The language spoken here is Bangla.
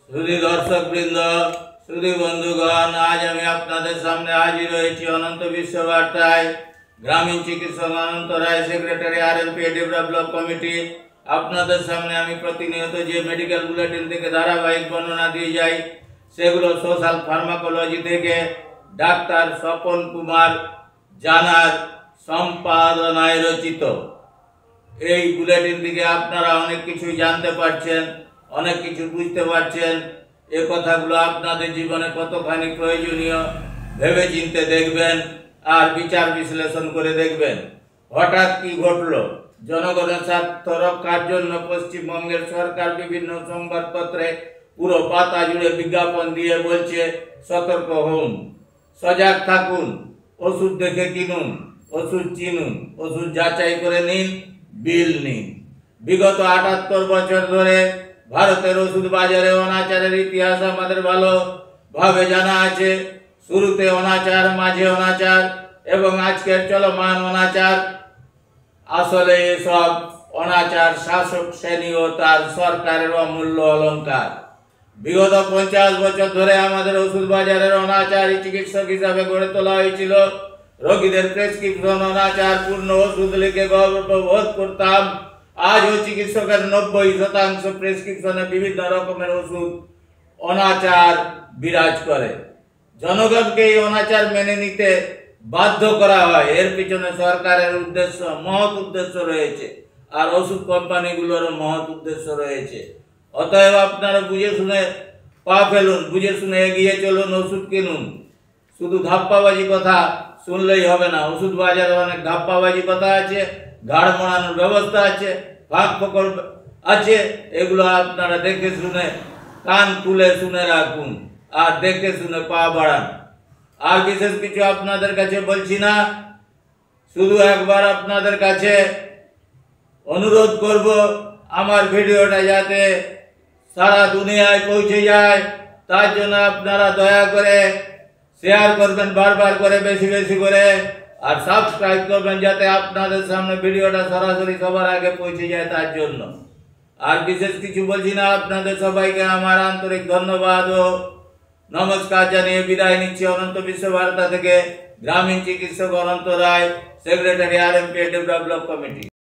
সুধী দর্শকবৃন্দ, সুধী বন্ধুগণ, আজ আমি আপনাদের সামনে হাজির হয়েছি অনন্ত বিশ্ব বার্তায়। গ্রামীণ চিকিৎসক অনন্ত রায়, সেক্রেটারি RMPA ব্লক কমিটি। আপনাদের সামনে আমি প্রতিনিয়ত যে মেডিকেল বুলেটিন থেকে ধারাবাহিক বর্ণনা দিয়ে যাই, সেগুলো সোশ্যাল ফার্মাকোলজি থেকে ডাক্তার স্বপন কুমার জানার সম্পাদনায় রচিত। এই বুলেটিন থেকে আপনারা অনেক কিছু জানতে পারছেন, অনেক কিছু বুঝতে পারছেন। এ কথাগুলো আপনাদের জীবনে কতখানি প্রয়োজনীয় ভেবে চিন্তে দেখবেন আর বিচার বিশ্লেষণ করে দেখবেন। হঠাৎ কি ঘটলো? জনগণের স্বার্থ রক্ষার জন্য পশ্চিমবঙ্গের সরকার বিভিন্ন সংবাদপত্রে পুরো পাতা জুড়ে বিজ্ঞাপন দিয়ে বলছে, সতর্ক হন, সজাগ থাকুন, ওষুধ দেখে কিনুন, ওষুধ চিনুন, ওষুধ যাচাই করে নিন, বিল নিন। বিগত ৭৮ বছর ধরে ভারতের ওষুধ বাজারে অনাচারের ইতিহাস আমাদের ভালোভাবে জানা আছে। শুরুতে অনাচার, মাঝে অনাচার এবং আজকের চলমান অনাচার। আসলে এসব অনাচার শাসক শ্রেণী ও তার সরকারের অমূল্য অলংকার। বিগত ৫০ বছর ধরে আমাদের ওষুধ বাজারের অনাচার চিকিৎসক হিসাবে গড়ে তোলা হয়েছিল। রোগীদের প্রেসক্রিপশন অনাচার পূর্ণ ওষুধ লিখে গর্ববোধ করতাম। আজও চিকিৎসকের ৯০% প্রেসক্রিপশনে বিভিন্ন রকমের ওষুধ অনাচার বিরাজ করে। জনগণকে এই অনাচার মেনে নিতে বাধ্য করা হয়। এর পিছনে সরকারের উদ্দেশ্য, মহৎ উদ্দেশ্য রয়েছে, আর ওষুধ কোম্পানিগুলোরও মহৎ উদ্দেশ্য রয়েছে। অতএব আপনারা বুঝে শুনে পা ফেলুন, বুঝে শুনে এগিয়ে চলুন, ওষুধ কিনুন। শুধু ধাপ্পাবাজি কথা শুনলেই হবে না। ওষুধ বাজারে অনেক ধাপ্পাবাজি কথা আছে, ঘাড় মোড়ানোর ব্যবস্থা আছে, ফাঁক ফোকর আছে। এগুলো আপনারা দেখে শুনে কান খুলে শুনে রাখুন আর দেখে শুনে পা বাড়ান। আর বিশেষ কিছু আপনাদের কাছে বলছি না, শুধু একবার আপনাদের কাছে অনুরোধ করব, আমার ভিডিওটা যাতে সারা দুনিয়ায় পৌঁছে যায়, তার জন্য আপনারা দয়া করে শেয়ার করবেন বারবার করে, বেশি বেশি করে, আর সাবস্ক্রাইব করবেন যাতে আপনাদের সামনে ভিডিওটা সরাসরি সবার আগে পৌঁছে যায় তার জন্য। আর বিশেষ কিছু বলছি না, আপনাদের সবাইকে আমার আন্তরিক ধন্যবাদ ও নমস্কার জানিয়ে বিদায় নিচ্ছি অনন্ত বিশ্ব বার্তা থেকে। গ্রামীণ চিকিৎসক অনন্ত রায়, সেক্রেটারি RMPA ব্লক কমিটি।